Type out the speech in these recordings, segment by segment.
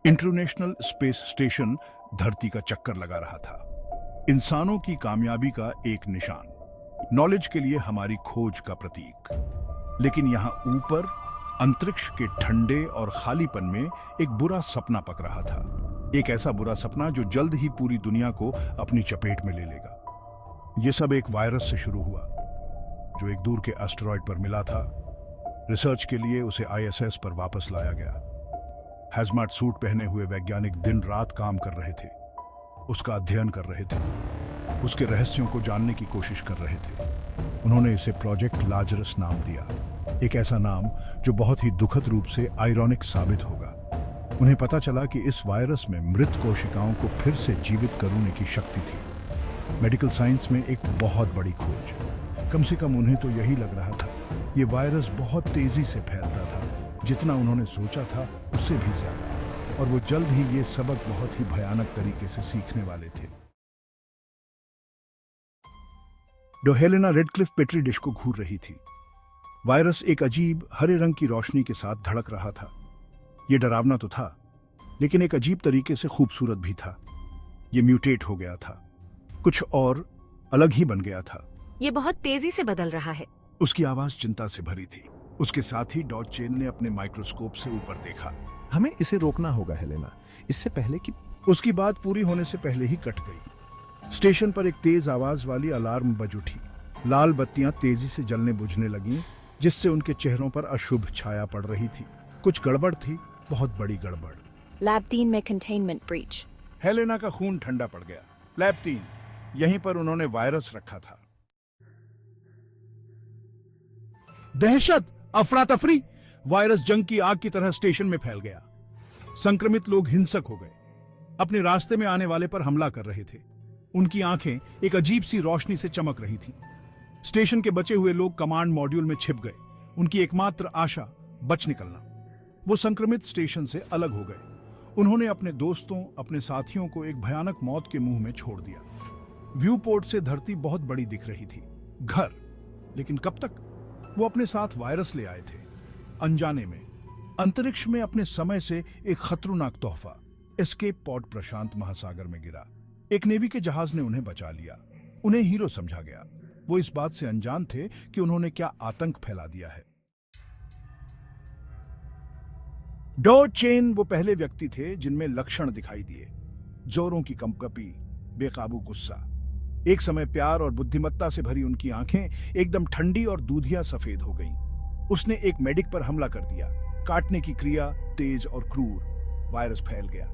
International space station धरती का चक्कर लगा रहा था, इंसानों की कामयाबी का एक निशान, नॉलेज के लिए हमारी खोज का प्रतीक। लेकिन यहां ऊपर अंतरिक्ष के ठंडे और खालीपन में एक बुरा सपना पक रहा था। एक ऐसा बुरा सपना जो जल्द ही पूरी दुनिया को अपनी चपेट में ले लेगा। यह सब एक वायरस से शुरू हुआ जो एक दूर के एस्टेरॉयड पर मिला था। रिसर्च के लिए उसे आईएसएस पर वापस लाया गया। हैजमाट सूट पहने हुए वैज्ञानिक दिन रात काम कर रहे थे, उसका अध्ययन कर रहे थे, उसके रहस्यों को जानने की कोशिश कर रहे थे। उन्होंने इसे प्रोजेक्ट लाजरस नाम दिया, एक ऐसा नाम जो बहुत ही दुखद रूप से आयरॉनिक साबित होगा। उन्हें पता चला कि इस वायरस में मृत कोशिकाओं को फिर से जीवित करने की शक्ति थी। मेडिकल साइंस में एक बहुत बड़ी खोज। कम से कम उन्हें तो यही लग रहा था। ये वायरस बहुत तेजी से फैलता था, जितना उन्होंने सोचा था उससे भी ज्यादा, और वो जल्द ही ये सबक बहुत ही भयानक तरीके से सीखने वाले थे। डोहेलेना रेडक्लिफ पेट्री डिश को घूर रही थी। वायरस एक अजीब हरे रंग की रोशनी के साथ धड़क रहा था। ये डरावना तो था, लेकिन एक अजीब तरीके से खूबसूरत भी था। ये म्यूटेट हो गया था, कुछ और अलग ही बन गया था। ये बहुत तेजी से बदल रहा है। उसकी आवाज चिंता से भरी थी। उसके साथ ही डॉट चेन ने अपने माइक्रोस्कोप से ऊपर देखा। हमें इसे रोकना होगा हेलेना, इससे पहले कि उसकी बात पूरी होने से पहले ही कट गई। स्टेशन पर एक तेज आवाज वाली अलार्म बज उठी। लाल बत्तियां तेजी से जलने बुझने लगीं, जिससे उनके चेहरों पर अशुभ छाया पड़ रही थी। कुछ गड़बड़ थी, बहुत बड़ी गड़बड़। लैब 3 में कंटेनमेंट ब्रीच। हेलेना का खून ठंडा पड़ गया। लैब 3, यहीं पर उन्होंने वायरस रखा था। दहशत, अफरा तफरी। वायरस जंग की आग की तरह स्टेशन में फैल गया। संक्रमित लोग हिंसक हो गए, अपने रास्ते में आने वाले पर हमला कर रहे थे। उनकी आंखें एक अजीब सी रोशनी से चमक रही थीं। स्टेशन के बचे हुए लोग कमांड मॉड्यूल में छिप गए, उनकी एकमात्र आशा बच निकलना। वो संक्रमित स्टेशन से अलग हो गए। उन्होंने अपने दोस्तों, अपने साथियों को एक भयानक मौत के मुंह में छोड़ दिया। व्यू पोर्ट से धरती बहुत बड़ी दिख रही थी, घर। लेकिन कब तक? वो अपने साथ वायरस ले आए थे, अनजाने में। अंतरिक्ष में अपने समय से एक खतरनाक तोहफा। एस्केप पॉड प्रशांत महासागर में गिरा। एक नेवी के जहाज ने उन्हें बचा लिया। उन्हें हीरो समझा गया। वो इस बात से अनजान थे कि उन्होंने क्या आतंक फैला दिया है। डॉट चेन वो पहले व्यक्ति थे जिनमें लक्षण दिखाई दिए। जोरों की कंपकपी, बेकाबू गुस्सा। एक समय प्यार और बुद्धिमत्ता से भरी उनकी आंखें एकदम ठंडी और दूधिया सफेद हो गईं। उसने एक मेडिक पर हमला कर दिया। काटने की क्रिया तेज और क्रूर। वायरस फैल गया,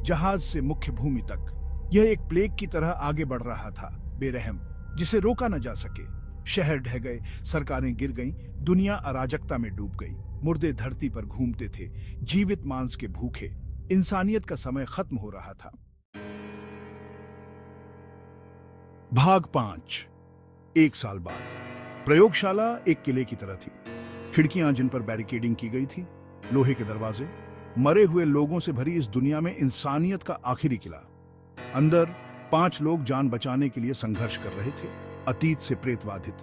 जहाज से मुख्य भूमि तक। यह एक प्लेग की तरह आगे बढ़ रहा था, बेरहम, जिसे रोका न जा सके। शहर ढह गए, सरकारें गिर गईं, दुनिया अराजकता में डूब गई। मुर्दे धरती पर घूमते थे, जीवित मांस के भूखे। इंसानियत का समय खत्म हो रहा था। भाग 5। 1 साल बाद। प्रयोगशाला एक किले की तरह थी। खिड़कियां जिन पर बैरिकेडिंग की गई थी, लोहे के दरवाजे। मरे हुए लोगों से भरी इस दुनिया में इंसानियत का आखिरी किला। अंदर 5 लोग जान बचाने के लिए संघर्ष कर रहे थे, अतीत से प्रेतवाधित,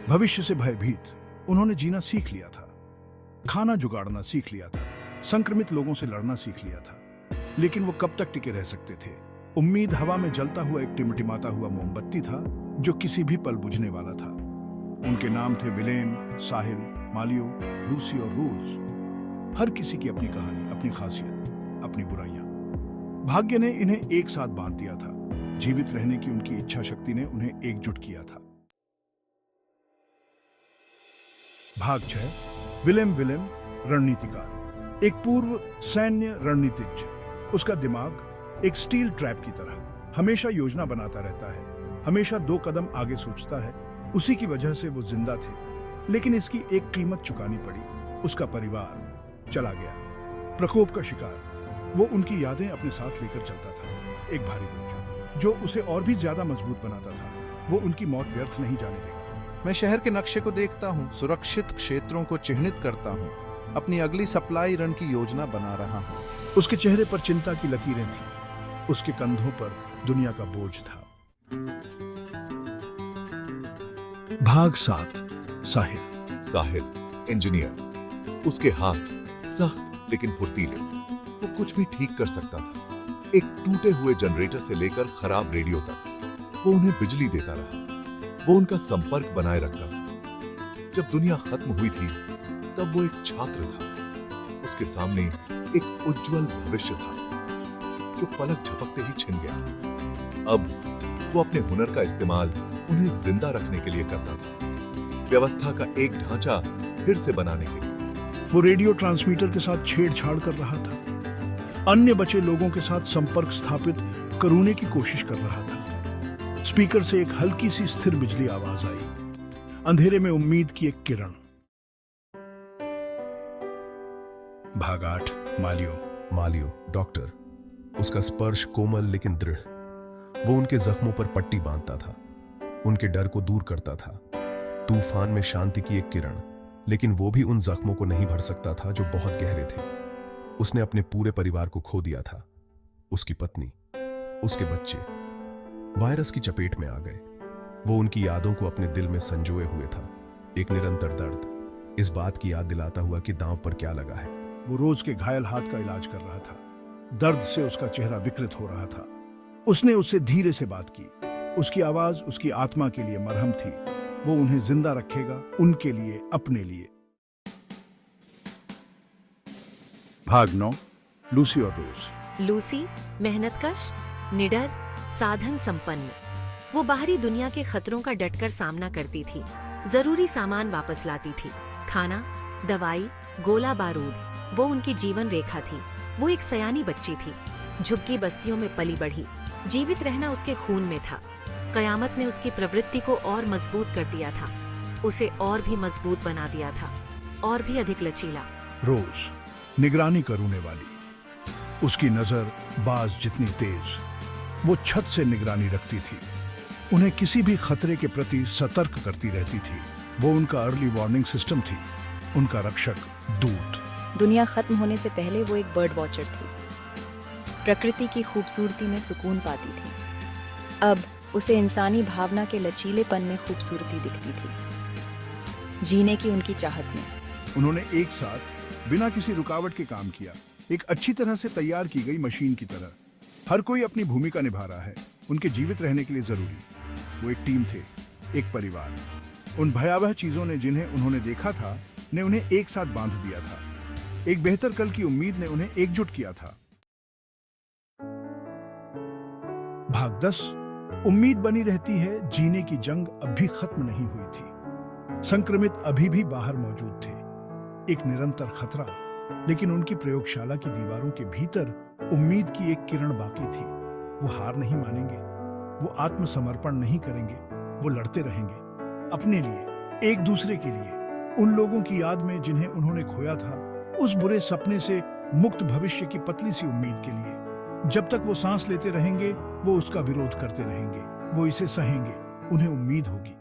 भविष्य से भयभीत। उन्होंने जीना सीख लिया था, खाना जुगाड़ना सीख लिया था, संक्रमित लोगों से लड़ना सीख लिया था। लेकिन वो कब तक टिके रह सकते थे? उम्मीद हवा में जलता हुआ एक टिमटिमाता हुआ मोमबत्ती था, जो किसी भी पल बुझने वाला था। उनके नाम थे विलेम, साहिल, मालियो, लूसी और रोज। हर किसी की अपनी कहानी, अपनी खासियत, अपनी बुराइयां। भाग्य ने इन्हें एक साथ बांध दिया था। जीवित रहने की उनकी इच्छा शक्ति ने उन्हें एकजुट किया था। भाग 6। विलेम रणनीतिकार, एक पूर्व सैन्य रणनीतिज्ञ। उसका दिमाग एक स्टील ट्रैप की तरह हमेशा योजना बनाता रहता है, हमेशा 2 कदम आगे सोचता है। उसी की वजह से वो जिंदा थे। लेकिन इसकी एक कीमत चुकानी पड़ी। उसका परिवार चला गया, प्रकोप का शिकार। वो उनकी यादें अपने साथ लेकर चलता था, एक भारी बोझ जो उसे और भी ज्यादा मजबूत बनाता था। वो उनकी मौत व्यर्थ नहीं जाने देगा। मैं शहर के नक्शे को देखता हूँ, सुरक्षित क्षेत्रों को चिन्हित करता हूँ, अपनी अगली सप्लाई रन की योजना बना रहा हूँ। उसके चेहरे पर चिंता की लकीरें थीं, उसके कंधों पर दुनिया का बोझ था। भाग 7। साहिल, इंजीनियर। उसके हाथ सख्त लेकिन फुर्तीले। वो कुछ भी ठीक कर सकता था। एक टूटे हुए जनरेटर से लेकर खराब रेडियो तक वो उन्हें बिजली देता रहा। वो उनका संपर्क बनाए रखता था। जब दुनिया खत्म हुई थी तब वो एक छात्र था। उसके सामने एक उज्जवल भविष्य था जो पलक झपकते ही छिन गया। अब वो अपने हुनर का इस्तेमाल उन्हें जिंदा रखने के लिए करता था, व्यवस्था का एक ढांचा फिर से बनाने के लिए। वो रेडियो ट्रांसमीटर के साथ छेड़छाड़ कर रहा था, अन्य बचे लोगों के साथ संपर्क स्थापित करने की कोशिश कर रहा था। स्पीकर से एक हल्की सी स्थिर बिजली आवाज आई, अंधेरे में उम्मीद की एक किरण। भाग 8। मालियो डॉक्टर। उसका स्पर्श कोमल लेकिन दृढ़। वो उनके जख्मों पर पट्टी बांधता था, उनके डर को दूर करता था। तूफान में शांति की एक किरण, लेकिन वो भी उन जख्मों को नहीं भर सकता था जो बहुत गहरे थे। उसने अपने पूरे परिवार को खो दिया था। उसकी पत्नी, उसके बच्चे वायरस की चपेट में आ गए। वो उनकी यादों को अपने दिल में संजोए हुए था, एक निरंतर दर्द, इस बात की याद दिलाता हुआ कि दांव पर क्या लगा है। वो रोज के घायल हाथ का इलाज कर रहा था। दर्द से उसका चेहरा विकृत हो रहा था। उसने उससे धीरे से बात की। उसकी आवाज उसकी आत्मा के लिए मरहम थी। वो उन्हें जिंदा रखेगा, उनके लिए, अपने लिए। भाग 9। लूसी और रोज। लूसी मेहनतकश, निडर, साधन संपन्न। वो बाहरी दुनिया के खतरों का डटकर सामना करती थी, जरूरी सामान वापस लाती थी, खाना, दवाई, गोला बारूद। वो उनकी जीवन रेखा थी। वो एक सयानी बच्ची थी, झुग्गी बस्तियों में पली बढ़ी। जीवित रहना उसके खून में था। कयामत ने उसकी प्रवृत्ति को और मजबूत कर दिया था, उसे और भी मजबूत बना दिया था, और भी अधिक लचीला। रोज, निगरानी करने वाली, उसकी नजर बाज जितनी तेज। वो छत से निगरानी रखती थी, उन्हें किसी भी खतरे के प्रति सतर्क करती रहती थी। वो उनका अर्ली वार्निंग सिस्टम थी, उनका रक्षक दूत। दुनिया खत्म होने से पहले वो एक बर्ड वॉचर थी। प्रकृति की खूबसूरती में सुकून पाती थी। अब उसे इंसानी भावना के लचीलेपन में खूबसूरती दिखती थी, जीने की उनकी चाहत में। उन्होंने एक साथ बिना किसी रुकावट के काम किया, एक अच्छी तरह से तैयार की गई मशीन की तरह। हर कोई अपनी भूमिका निभा रहा है, उनके जीवित रहने के लिए जरूरी। वो एक टीम थे, एक परिवार। उन भयावह चीजों ने जिन्हें उन्होंने देखा था ने उन्हें एक साथ बांध दिया था। एक बेहतर कल की उम्मीद ने उन्हें एकजुट किया था। भाग 10। उम्मीद बनी रहती है, जीने की जंग अब भी खत्म नहीं हुई थी। संक्रमित अभी भी बाहर मौजूद थे, एक निरंतर खतरा। लेकिन उनकी प्रयोगशाला की दीवारों के भीतर उम्मीद की एक किरण बाकी थी। वो हार नहीं मानेंगे, वो आत्मसमर्पण नहीं करेंगे। वो लड़ते रहेंगे, अपने लिए, एक दूसरे के लिए, उन लोगों की याद में जिन्हें उन्होंने खोया था, उस बुरे सपने से मुक्त भविष्य की पतली सी उम्मीद के लिए। जब तक वो सांस लेते रहेंगे, वो उसका विरोध करते रहेंगे, वो इसे सहेंगे। उन्हें उम्मीद होगी,